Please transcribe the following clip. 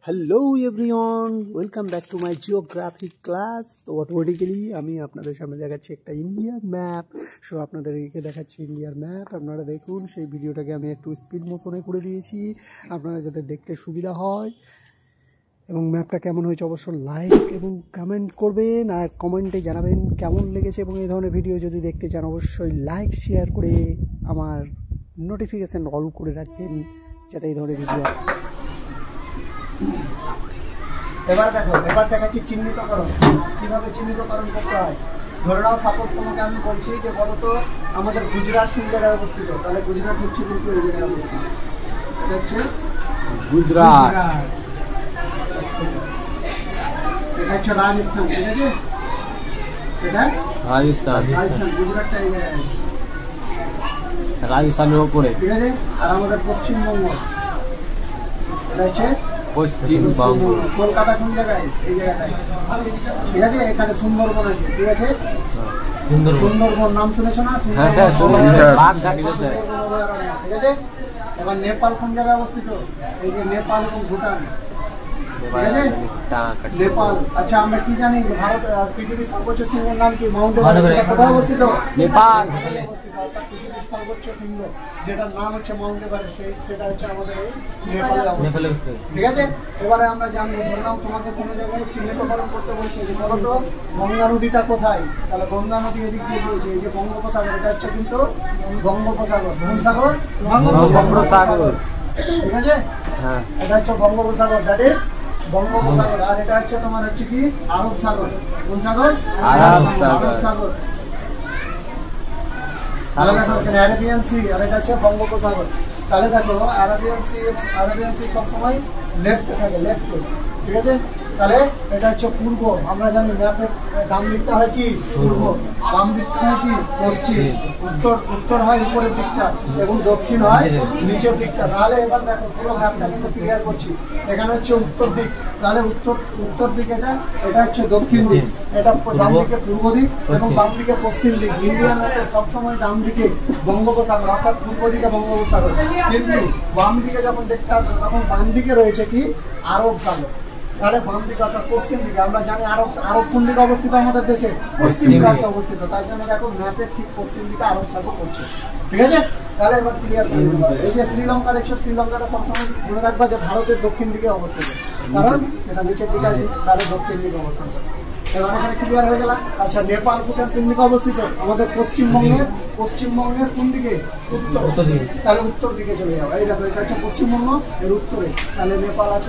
Hello everyone, welcome back to my geography class. তো automatically আমি আপনাদের সামনে দেখাচ্ছি একটা ইন্ডিয়ার ম্যাপ। সো আপনাদেরকে দেখাচ্ছি ইন্ডিয়ার ম্যাপ। আপনারা দেখুন, সেই ভিডিওটাকে আমি একটু স্পিড মোশনে করে দিয়েছি আপনারা যাতে দেখতে সুবিধা হয়। এবং ম্যাপটা কেমন হয়েছে অবশ্যই লাইক এবং কমেন্ট করবেন, আর কমেন্টে জানাবেন কেমন লেগেছে। এবং এই ধরনের ভিডিও যদি দেখতে চান অবশ্যই লাইক শেয়ার করে আমার নোটিফিকেশান অল করে রাখবেন, যাতে এই ধরনের ভিডিও। এবার দেখো, এবার দেখাচ্ছি চিহ্নিতকরণ, কীভাবে চিহ্নিতকরণ করতে হয়। ধরে নাও সাপোজ তোমাকে আমি বলছি যে বলতো আমাদের গুজরাট কোন জায়গায় অবস্থিত, তাহলে গুজরাট হচ্ছে কিন্তু এই জায়গায় অবস্থিত। এটা হচ্ছে গুজরাট, এটা হচ্ছে রাজস্থান, ঠিক আছে? এটা রাজস্থান, গুজরাটটা এই জায়গায়, রাজস্থানের উপরে, ঠিক আছে? আর আমাদের পশ্চিমবঙ্গ, এটা হচ্ছে পশ্চিমবঙ্গ। কলকাতা কোন জায়গায়? এই জায়গাটায়, ঠিক আছে? এখানে সুন্দরবন আছে, ঠিক আছে? সুন্দরবন নাম শুনেছো না? হ্যাঁ স্যার শুনেছি স্যার, ঠিক আছে? এবার নেপাল কোন জায়গায় অবস্থিত? এই যে নেপাল এবং ভুটান, ঠিক আছে? নেপাল। আচ্ছা, আমরা কি জানি ভারত পৃথিবীর সর্বোচ্চ সিংহের নাম কি? মাউন্ট এভারেস্ট কোথায় অবস্থিত? নেপাল। সর্বোচ্চ সিংহ যেটার নাম হচ্ছে মাউন্ট এভারেস্ট, সেটা হচ্ছে আমাদের নেপালে অবস্থিত, ঠিক আছে? এবারে আমরা জানবো, ধরলাম তোমাকে কোনো জায়গায় চিহ্নিতকরণ করতে বলছে যে বলো তো গঙ্গা নদীটা কোথায়, তাহলে গঙ্গা নদী এদিক দিয়ে বলছে এই যে বঙ্গোপসাগর, এটা হচ্ছে কিন্তু বঙ্গোপসাগর। কোন সাগর? বঙ্গোপসাগর, ঠিক আছে? হ্যাঁ, এটা হচ্ছে বঙ্গোপসাগর, দ্যাট ইজ বঙ্গোপসাগর। আর এটা হচ্ছে তোমার হচ্ছে কি আরব সাগর। কোন সাগর? আরব সাগর। আরাবিয়ান সি, আর এটা হচ্ছে বঙ্গোপসাগর। তাহলে দেখো আরাবিয়ান সি সবসময় লেফট থাকে, লেফট, ঠিক আছে? তাহলে এটা হচ্ছে পূর্ব। আমরা জানি ম্যাপের ডান দিকটা হয় কি পূর্ব, বাম দিকটা হয় কি পশ্চিম, উত্তর হয় উপরের দিকটা এবং দক্ষিণ হয় নিচের দিকটা। তাহলে এবার দেখো পুরো ম্যাপটা কিন্তু ক্লিয়ার করছি। এখানে হচ্ছে উত্তর দিক, তাহলে উত্তর দিক, এটা হচ্ছে দক্ষিণ দিক, এটা ডান দিকে পূর্ব দিক এবং বাম দিকে পশ্চিম দিক। ইন্ডিয়ান ম্যাপে সবসময় ডান দিকে বঙ্গোপসাগর, অর্থাৎ পূর্ব দিকে বঙ্গোপসাগর, কিন্তু বাম দিকে যখন দেখতে আসবে তখন বাম দিকে রয়েছে কি আরব সাগর। তাহলে বাম দিকে অর্থাৎ পশ্চিম দিকে, আমরা জানি আরব কোন দিকে অবস্থিত? আমাদের দেশে পশ্চিম দিকে অবস্থিত। তাই জন্য দেখো ম্যাপের ঠিক পশ্চিম দিকে আরব সাগর পড়ছে, ঠিক আছে? তাহলে এবার ক্লিয়ার করে দিতে হবে। এই যে শ্রীলঙ্কা দেখছো, শ্রীলঙ্কাটা সবসময় মনে রাখবা যে ভারতের দক্ষিণ দিকে অবস্থিত, কারণ সেটা নিচের দিকে আছে, তাহলে দক্ষিণ দিকে অবস্থান করে। এবার এখানে ক্লিয়ার হয়ে গেল। আচ্ছা, নেপাল ভুটান কোন দিকে অবস্থিত? আমাদের পশ্চিমবঙ্গের কোন দিকে? উত্তর দিকে। তাহলে উত্তর দিকে চলে যাও। এই দেখো, এটা হচ্ছে পশ্চিমবঙ্গ, এর উত্তরে, তাহলে নেপাল আছে।